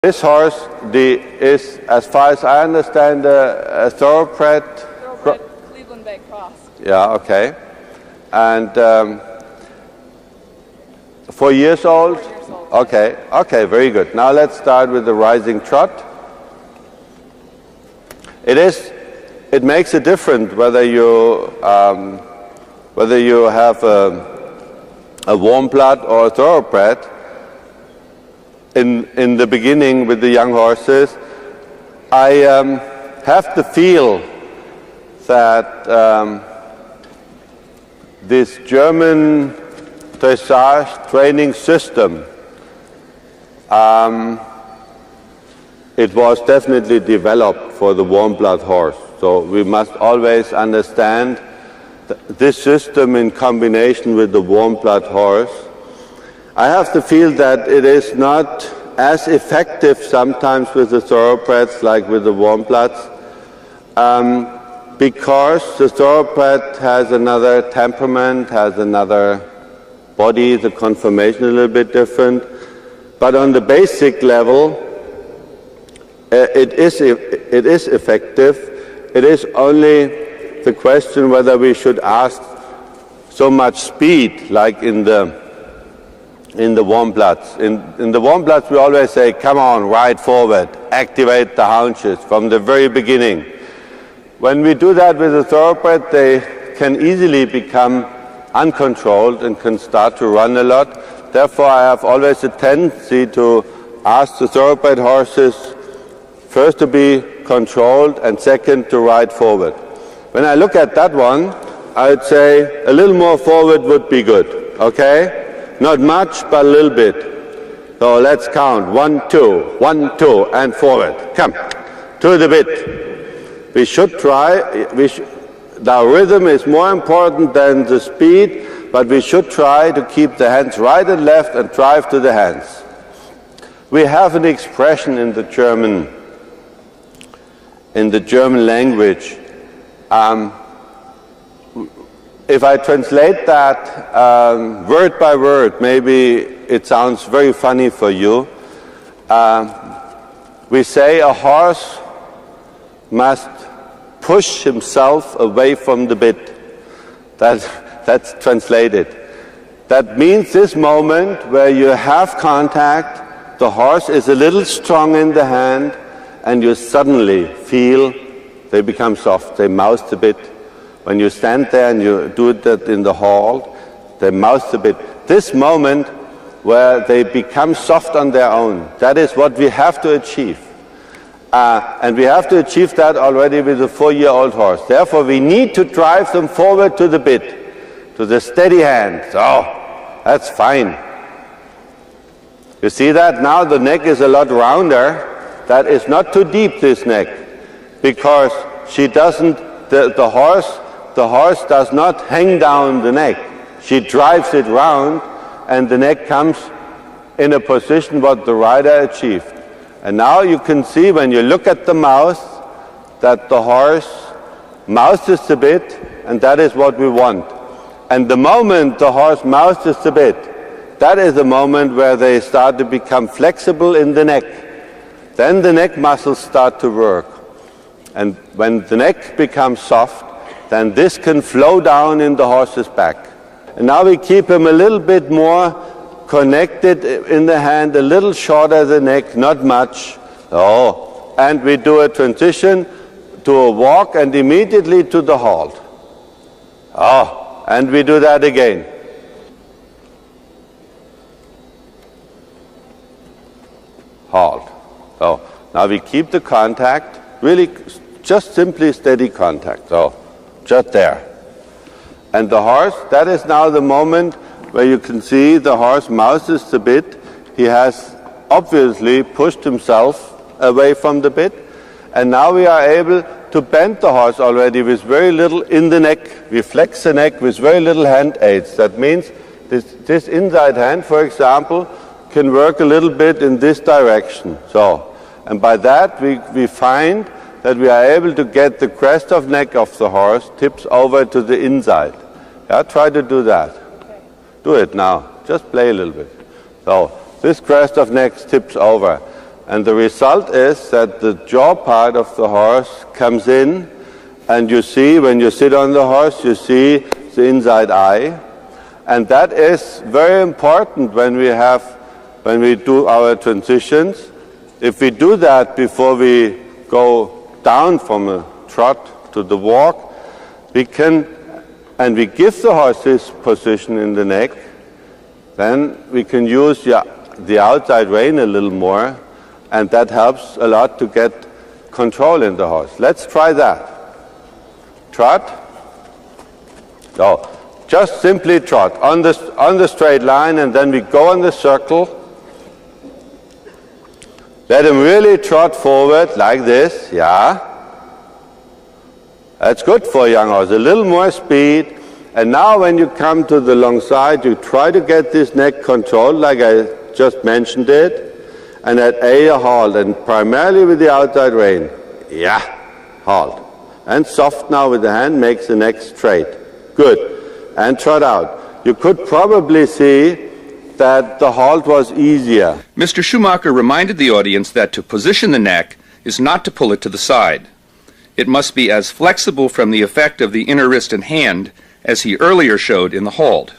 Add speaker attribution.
Speaker 1: This horse is, as far as I understand, a thoroughbred.
Speaker 2: Cleveland Bay Cross.
Speaker 1: Yeah, okay. And 4 years old?
Speaker 2: 4 years old.
Speaker 1: Okay, very good. Now let's start with the rising trot. It makes a difference whether you have a warm blood or a thoroughbred. In the beginning with the young horses, I have to feel that this German dressage training system, it was definitely developed for the warm blood horse. So we must always understand this system in combination with the warm blood horse. I have to feel that it is not as effective sometimes with the thoroughbreds like with the warm bloods, because the thoroughbred has another temperament, has another body, the conformation a little bit different. But on the basic level, it is effective. It is only the question whether we should ask so much speed like in the warm bloods. In the warm bloods, we always say, come on, ride forward, activate the haunches from the very beginning. When we do that with a thoroughbred, they can easily become uncontrolled and can start to run a lot. Therefore, I have always a tendency to ask the thoroughbred horses first to be controlled and second to ride forward. When I look at that one, I would say a little more forward would be good, okay? Not much, but a little bit. So let's count. 1, 2, 1, 2, and forward. Come, to the bit. We should try, the rhythm is more important than the speed, but we should try to keep the hands right and left and drive to the hands. We have an expression in the German language. If I translate that word by word, maybe it sounds very funny for you. We say a horse must push himself away from the bit. That's translated. That means this moment where you have contact, the horse is a little strong in the hand, and you suddenly feel they become soft, they mouse the bit. When you stand there and you do that in the hall, they mouse a bit. This moment where they become soft on their own, that is what we have to achieve. And we have to achieve that already with a 4-year-old horse. Therefore, we need to drive them forward to the bit, to the steady hand. Oh, that's fine. You see that? Now the neck is a lot rounder. That is not too deep, this neck, because she doesn't, the horse does not hang down the neck. She drives it round, and the neck comes in a position what the rider achieved. And now you can see when you look at the mouth that the horse mouses the bit, and that is what we want. And the moment the horse mouses the bit, that is the moment where they start to become flexible in the neck. Then the neck muscles start to work. And when the neck becomes soft, then this can flow down in the horse's back. And now we keep him a little bit more connected in the hand, a little shorter the neck, not much. Oh, and we do a transition to a walk and immediately to the halt. Oh, and we do that again. Halt. Oh, now we keep the contact, really just simply steady contact. Oh, just there. And the horse, that is now the moment where you can see the horse mouses the bit. He has obviously pushed himself away from the bit. And now we are able to bend the horse already with very little in the neck. We flex the neck with very little hand aids. That means this inside hand, for example, can work a little bit in this direction. So, and by that we find that we are able to get the crest of neck of the horse tips over to the inside. Yeah, try to do that.
Speaker 2: Okay.
Speaker 1: Do it now. Just play a little bit. So this crest of neck tips over. And the result is that the jaw part of the horse comes in, and you see, when you sit on the horse, you see the inside eye. And that is very important when we do our transitions. If we do that before we go down from a trot to the walk, we can, and we give the horse this position in the neck, then we can use the outside rein a little more, and that helps a lot to get control in the horse. Let's try that. Trot. So, just simply trot on the straight line, and then we go on the circle. Let him really trot forward like this, yeah. That's good for a young horse, a little more speed. And now when you come to the long side, you try to get this neck controlled like I just mentioned it. And at A, a halt, and primarily with the outside rein. Yeah, halt. And soft now with the hand, makes the neck straight. Good. And trot out. You could probably see that the halt was easier.
Speaker 3: Mr. Schumacher reminded the audience that to position the neck is not to pull it to the side. It must be as flexible from the effect of the inner wrist and hand as he earlier showed in the halt.